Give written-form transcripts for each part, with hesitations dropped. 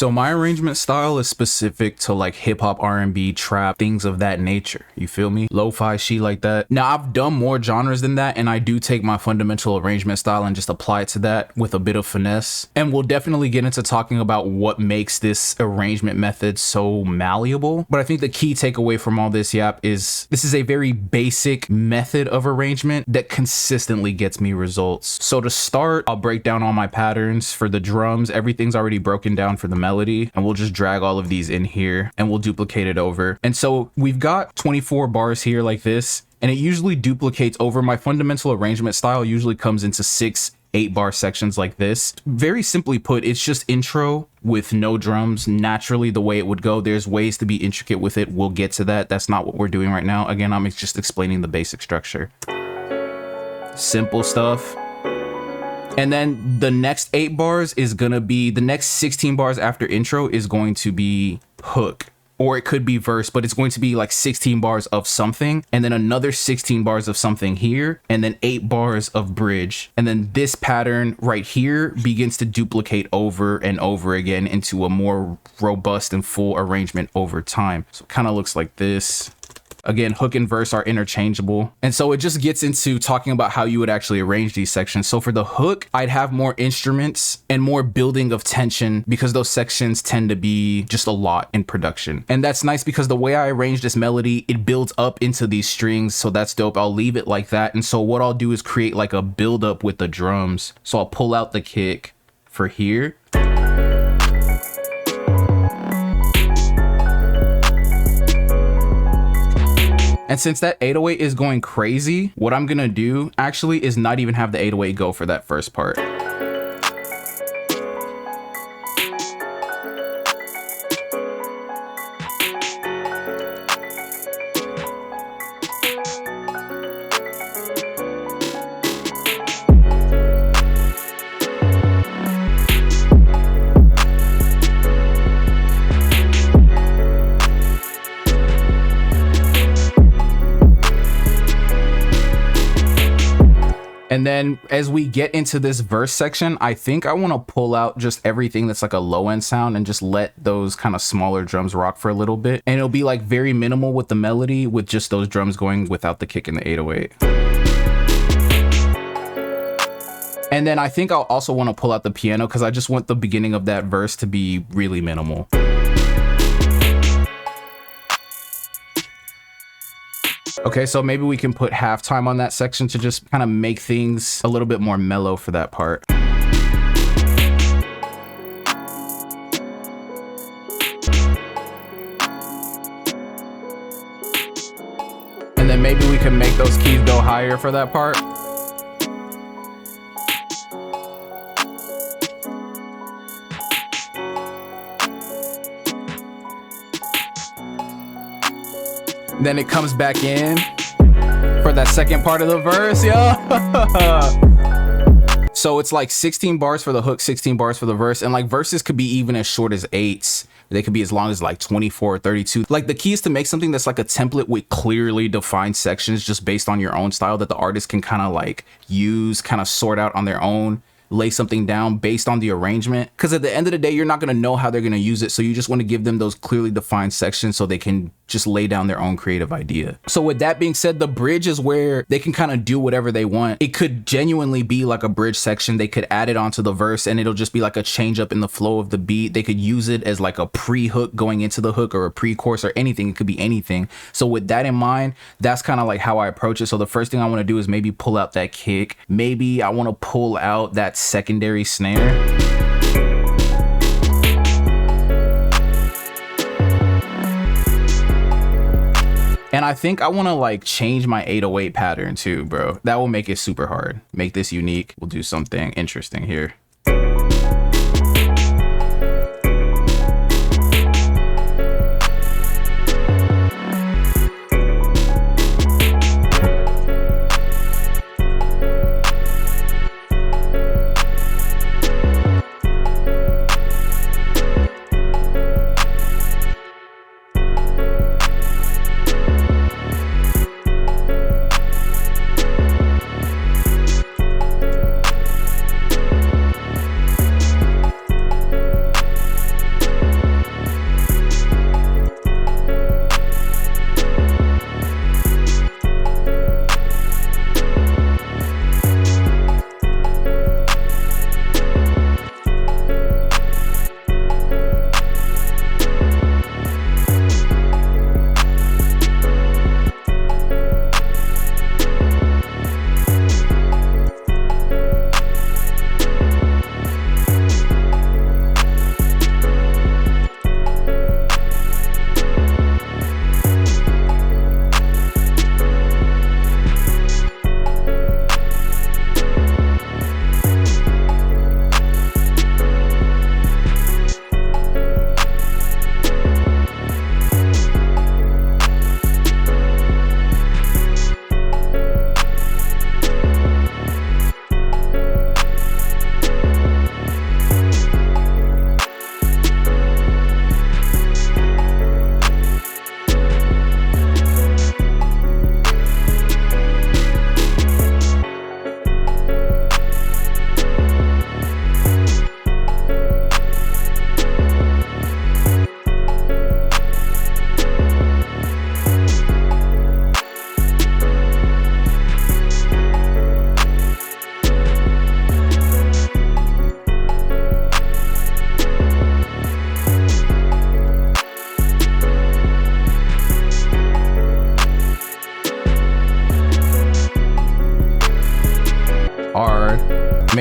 So my arrangement style is specific to like hip hop, R&B, trap, things of that nature. You feel me? Lo-fi, shit like that. Now I've done more genres than that, and I do take my fundamental arrangement style and just apply it to that with a bit of finesse. And we'll definitely get into talking about what makes this arrangement method so malleable. But I think the key takeaway from all this, Yap, is this is a very basic method of arrangement that consistently gets me results. So to start, I'll break down all my patterns. For the drums, everything's already broken down for the melody, and we'll just drag all of these in here and we'll duplicate it over. And so we've got 24 bars here like this, and it usually duplicates over. My fundamental arrangement style usually comes into 6-8 bar sections like this. Very simply put, it's just intro with no drums, naturally the way it would go. There's ways to be intricate with it. We'll get to that. That's not what we're doing right now. Again, I'm just explaining the basic structure. Simple stuff. And then the next 8 bars is gonna be, the next 16 bars after intro is going to be hook, or it could be verse, but it's going to be like 16 bars of something, and then another 16 bars of something here, and then 8 bars of bridge. And then this pattern right here begins to duplicate over and over again into a more robust and full arrangement over time. So it kind of looks like this. Again, hook and verse are interchangeable. And so it just gets into talking about how you would actually arrange these sections. So for the hook, I'd have more instruments and more building of tension because those sections tend to be just a lot in production. And that's nice because the way I arrange this melody, it builds up into these strings. So that's dope. I'll leave it like that. And so what I'll do is create like a build up with the drums. So I'll pull out the kick for here. And since that 808 is going crazy, what I'm gonna do actually is not even have the 808 go for that first part. And then as we get into this verse section, I think I want to pull out just everything that's like a low end sound and just let those kind of smaller drums rock for a little bit. And it'll be like very minimal with the melody with just those drums going without the kick and the 808. And then I think I'll also want to pull out the piano because I just want the beginning of that verse to be really minimal. Okay, so maybe we can put halftime on that section to just kind of make things a little bit more mellow for that part. And then maybe we can make those keys go higher for that part. Then it comes back in for that second part of the verse, yo. So it's like 16 bars for the hook, 16 bars for the verse. And like verses could be even as short as 8s. They could be as long as like 24 or 32. Like the key is to make something that's like a template with clearly defined sections just based on your own style that the artist can kind of like use, kind of sort out on their own. Lay something down based on the arrangement, because at the end of the day you're not going to know how they're going to use it, so you just want to give them those clearly defined sections so they can just lay down their own creative idea. So with that being said, the bridge is where they can kind of do whatever they want. It could genuinely be like a bridge section. They could add it onto the verse and it'll just be like a change up in the flow of the beat. They could use it as like a pre-hook going into the hook or a pre-chorus or anything. It could be anything. So with that in mind, that's kind of like how I approach it. So the first thing I want to do is maybe pull out that kick. Maybe I want to pull out that secondary snare. And I think I want to like change my 808 pattern too, bro. That will make it super hard. Make this unique. We'll do something interesting here.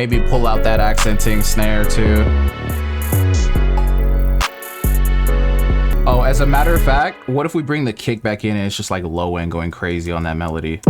Maybe pull out that accenting snare too. Oh, as a matter of fact, what if we bring the kick back in and it's just like low end going crazy on that melody?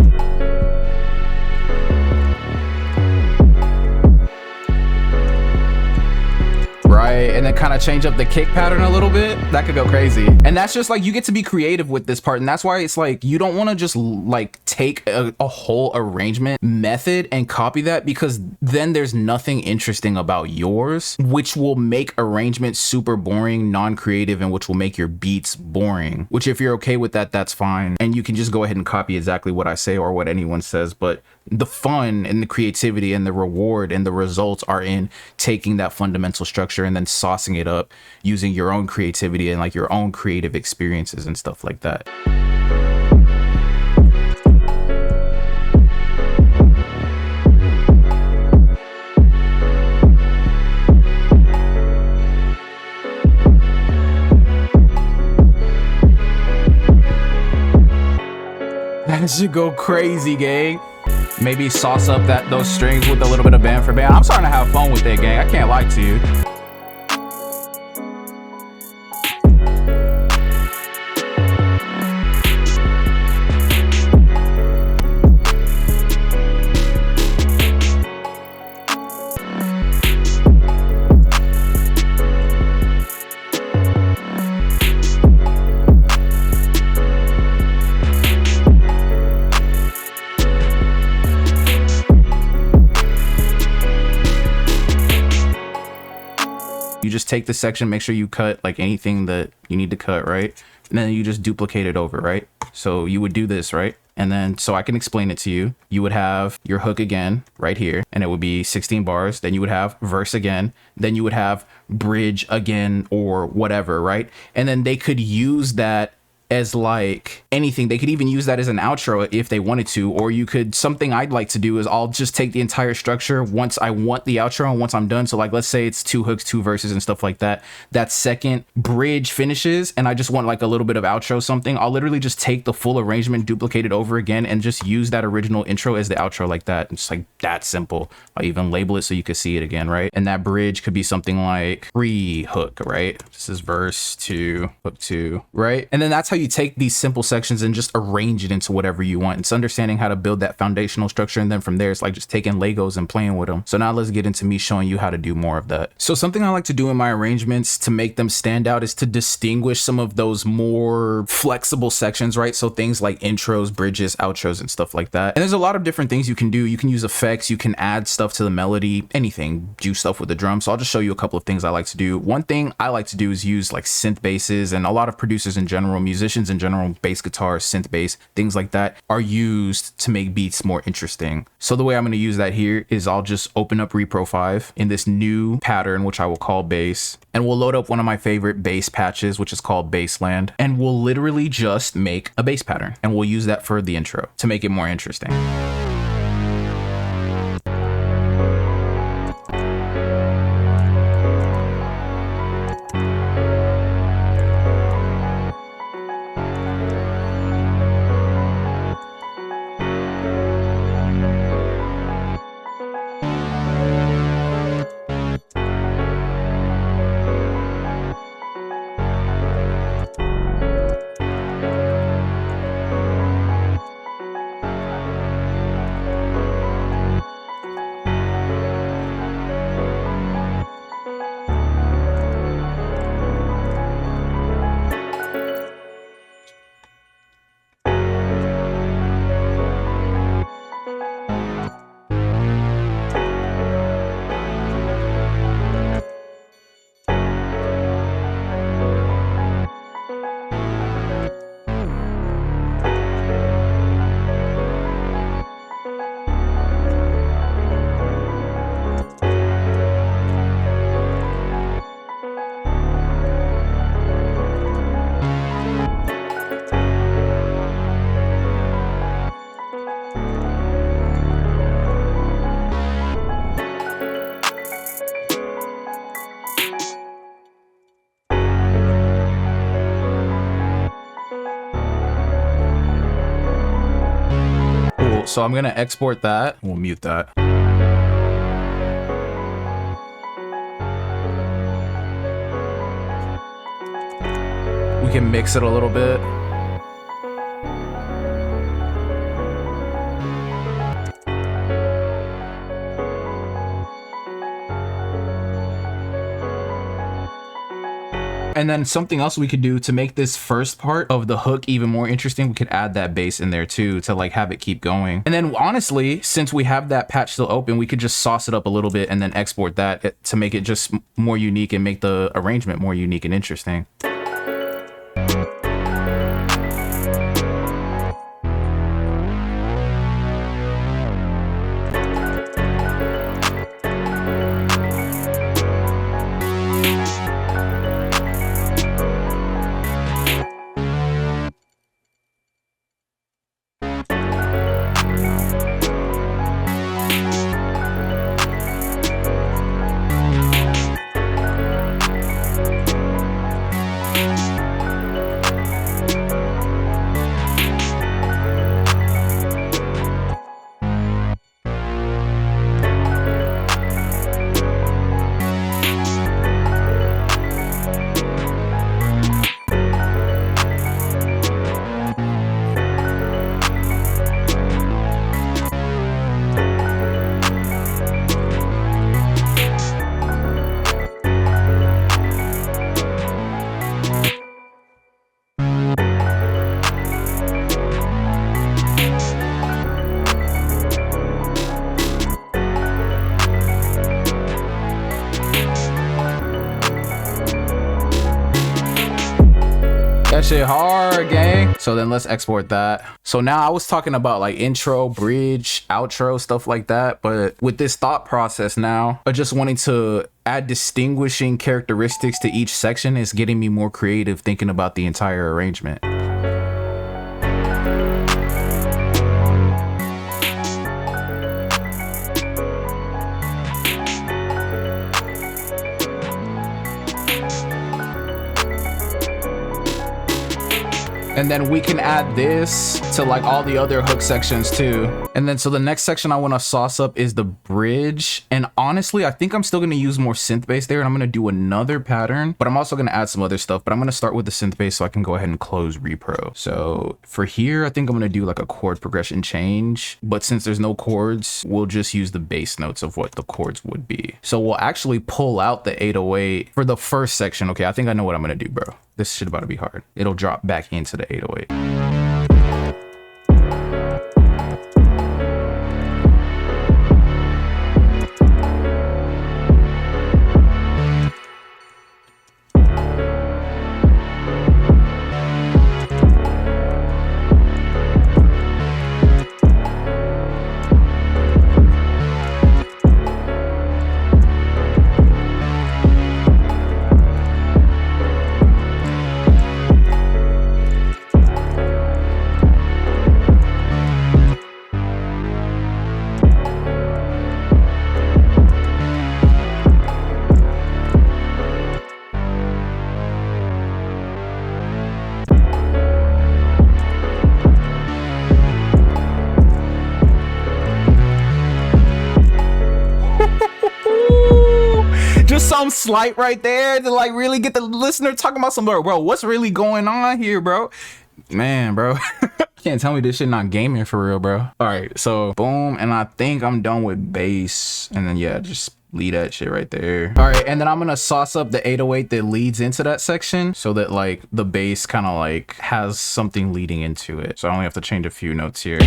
Right, and then kind of change up the kick pattern a little bit. That could go crazy. And that's just like, you get to be creative with this part, and that's why it's like, you don't want to just like take a whole arrangement method and copy that, because then there's nothing interesting about yours, which will make arrangements super boring, non-creative, and which will make your beats boring. Which, if you're okay with that, that's fine, and you can just go ahead and copy exactly what I say or what anyone says. But the fun and the creativity and the reward and the results are in taking that fundamental structure and then saucing it up using your own creativity and like your own creative experiences and stuff like that. That should go crazy, gang. Maybe sauce up those strings with a little bit of band for band. I'm starting to have fun with it, gang. I can't lie to you. You just take the section, make sure you cut like anything that you need to cut, right? And then you just duplicate it over, right? So you would do this, right? And then, so I can explain it to you. You would have your hook again right here, and it would be 16 bars. Then you would have verse again. Then you would have bridge again or whatever, right? And then they could use that as like anything. They could even use that as an outro if they wanted to, or you could, something I'd like to do is I'll just take the entire structure once I want the outro and once I'm done. So like, let's say it's 2 hooks, 2 verses and stuff like that. That second bridge finishes and I just want like a little bit of outro something. I'll literally just take the full arrangement, duplicate it over again, and just use that original intro as the outro like that. It's like that simple. I'll even label it so you can see it again, right? And that bridge could be something like pre-hook, right? This is verse 2, hook 2, right? And then that's how you take these simple sections and just arrange it into whatever you want. It's understanding how to build that foundational structure, and then from there it's like just taking Legos and playing with them. So now let's get into me showing you how to do more of that. So something I like to do in my arrangements to make them stand out is to distinguish some of those more flexible sections, right? So things like intros, bridges, outros, and stuff like that. And there's a lot of different things you can do. You can use effects, you can add stuff to the melody, anything, do stuff with the drum. So I'll just show you a couple of things I like to do. One thing I like to do is use like synth basses, and a lot of producers in general, musicians in general, bass guitar, synth bass, things like that are used to make beats more interesting. So the way I'm going to use that here is I'll just open up Repro 5 in this new pattern, which I will call bass, and we'll load up one of my favorite bass patches, which is called Bassland, and we'll literally just make a bass pattern, and we'll use that for the intro to make it more interesting. So I'm gonna export that. We'll mute that. We can mix it a little bit. And then something else we could do to make this first part of the hook even more interesting, we could add that bass in there too to like have it keep going. And then honestly, since we have that patch still open, we could just sauce it up a little bit and then export that to make it just more unique and make the arrangement more unique and interesting. That shit hard, gang. So then let's export that. So now I was talking about like intro, bridge, outro, stuff like that. But with this thought process now, of just wanting to add distinguishing characteristics to each section is getting me more creative thinking about the entire arrangement. And then we can add this to like all the other hook sections too. And then so the next section I want to sauce up is the bridge. And honestly, I think I'm still going to use more synth bass there, and I'm going to do another pattern, but I'm also going to add some other stuff. But I'm going to start with the synth bass so I can go ahead and close repro. So for here, I think I'm going to do like a chord progression change, but since there's no chords, we'll just use the bass notes of what the chords would be. So we'll actually pull out the 808 for the first section. Okay, I think I know what I'm going to do, bro. This shit about to be hard. It'll drop back into the 808. Just some slight right there to like really get the listener talking about some, bro, what's really going on here, bro? Man, bro. Can't tell me this shit not gaming for real, bro. All right, so boom, and I think I'm done with bass. And then yeah, just leave that shit right there. All right, and then I'm gonna sauce up the 808 that leads into that section so that like the bass kind of like has something leading into it. So I only have to change a few notes here.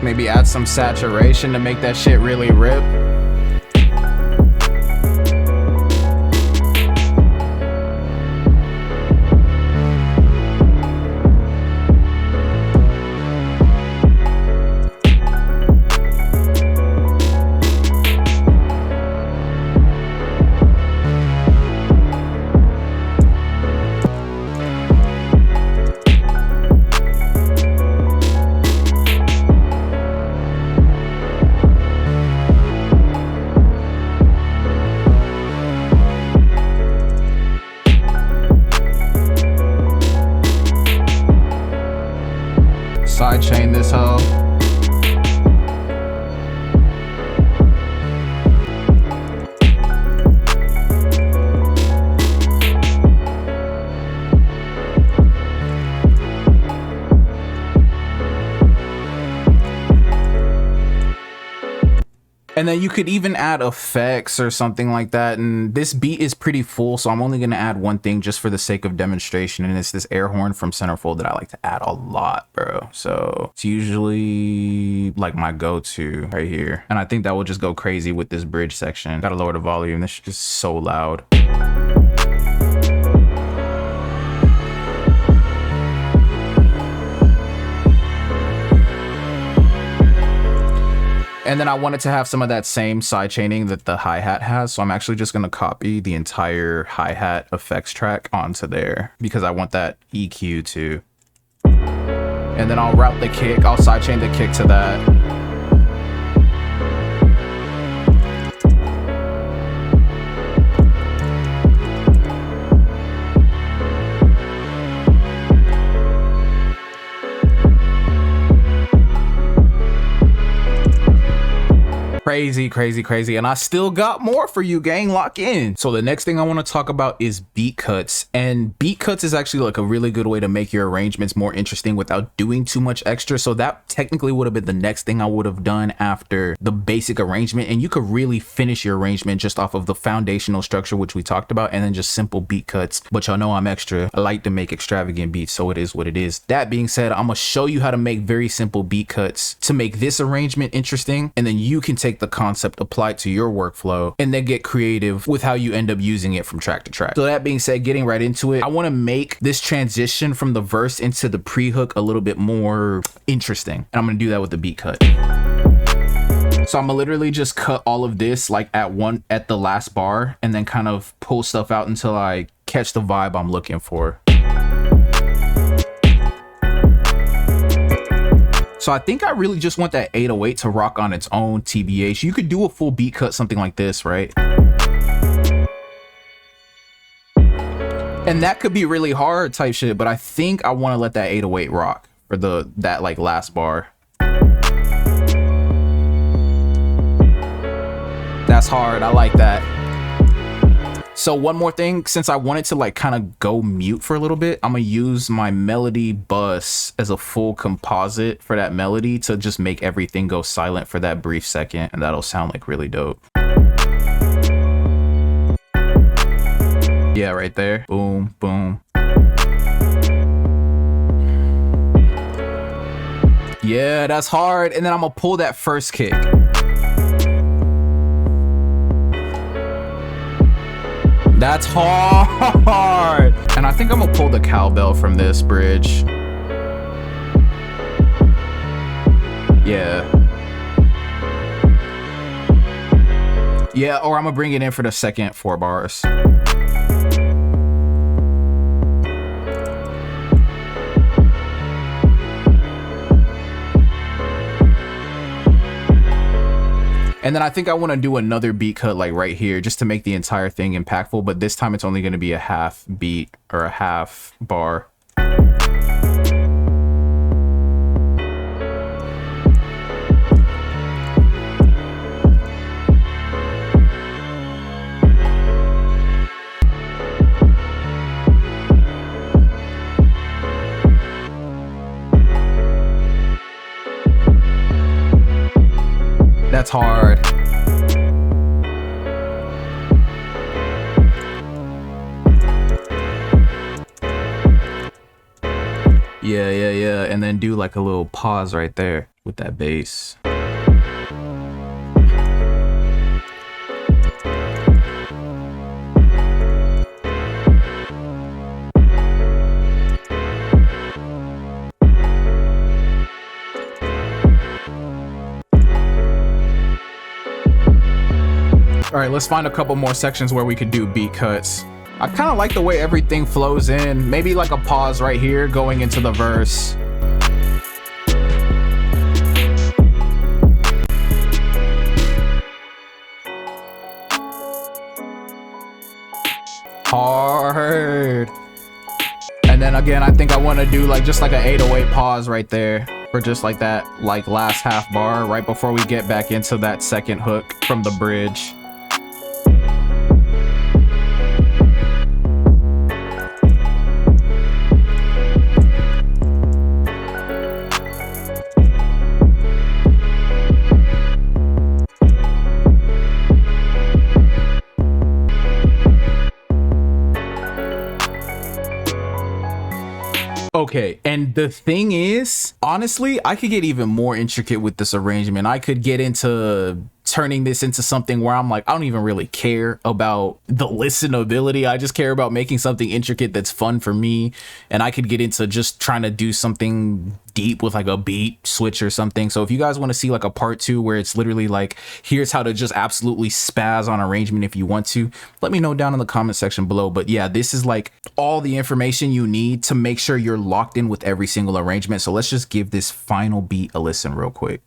Maybe add some saturation to make that shit really rip. Sidechain this hoe. And then you could even add effects or something like that. And this beat is pretty full, so I'm only going to add one thing just for the sake of demonstration. And it's this air horn from Centerfold that I like to add a lot, bro. So it's usually like my go-to right here. And I think that will just go crazy with this bridge section. Gotta lower the volume. This is so loud. And then I wanted to have some of that same side chaining that the hi-hat has. So I'm actually just going to copy the entire hi-hat effects track onto there because I want that EQ too. And then I'll route the kick. I'll sidechain the kick to that. Crazy. And I still got more for you, gang. Lock in. So the next thing I want to talk about is beat cuts. And beat cuts is actually like a really good way to make your arrangements more interesting without doing too much extra. So that technically would have been the next thing I would have done after the basic arrangement. And you could really finish your arrangement just off of the foundational structure, which we talked about, and then just simple beat cuts. But y'all know I'm extra. I like to make extravagant beats, so it is what it is. That being said, I'm gonna show you how to make very simple beat cuts to make this arrangement interesting, and then you can take the concept, apply it to your workflow, and then get creative with how you end up using it from track to track. So that being said, getting right into it, I want to make this transition from the verse into the pre-hook a little bit more interesting, and I'm going to do that with the beat cut. So I'm gonna literally just cut all of this like at the last bar, and then kind of pull stuff out until I catch the vibe I'm looking for. So I think I really just want that 808 to rock on its own, TBH. You could do a full beat cut, something like this, right? And that could be really hard type shit, but I think I want to let that 808 rock for that like last bar. That's hard. I like that. So one more thing, since I wanted to like kind of go mute for a little bit, I'm gonna use my melody bus as a full composite for that melody to just make everything go silent for that brief second, and that'll sound like really dope. Yeah, right there. Boom, boom. Yeah, that's hard. And then I'm gonna pull that first kick. That's hard. And I think I'm gonna pull the cowbell from this bridge. Yeah, or I'm gonna bring it in for the second 4 bars. And then I think I want to do another beat cut like right here just to make the entire thing impactful, but this time it's only going to be a half beat or a half bar. That's hard. Yeah. And then do like a little pause right there with that bass. All right, let's find a couple more sections where we could do beat cuts. I kind of like the way everything flows in. Maybe like a pause right here going into the verse. Hard. And then again, I think I want to do like just like an 808 pause right there. for just like that like last half bar right before we get back into that second hook from the bridge. Okay, and the thing is, honestly, I could get even more intricate with this arrangement. I could get into turning this into something where I'm like, I don't even really care about the listenability. I just care about making something intricate that's fun for me. And I could get into just trying to do something deep with like a beat switch or something. So if you guys want to see like a part 2 where it's literally like, here's how to just absolutely spaz on arrangement if you want to, let me know down in the comment section below. But yeah, this is like all the information you need to make sure you're locked in with every single arrangement. So let's just give this final beat a listen real quick.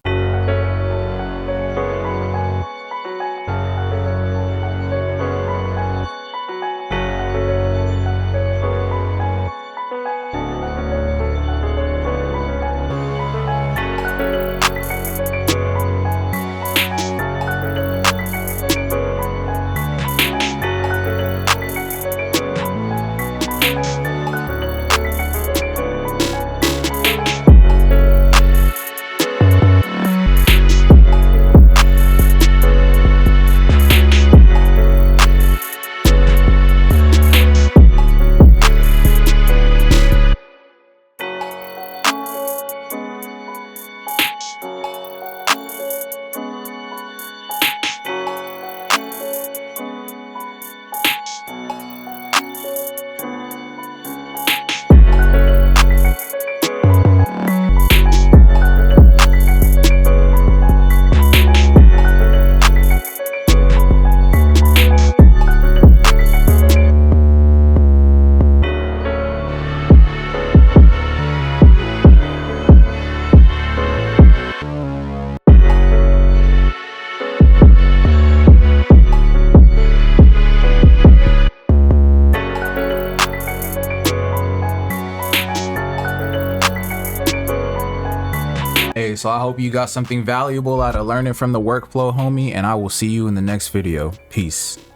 Hey, so I hope you got something valuable out of learning from the workflow, homie, and I will see you in the next video. Peace.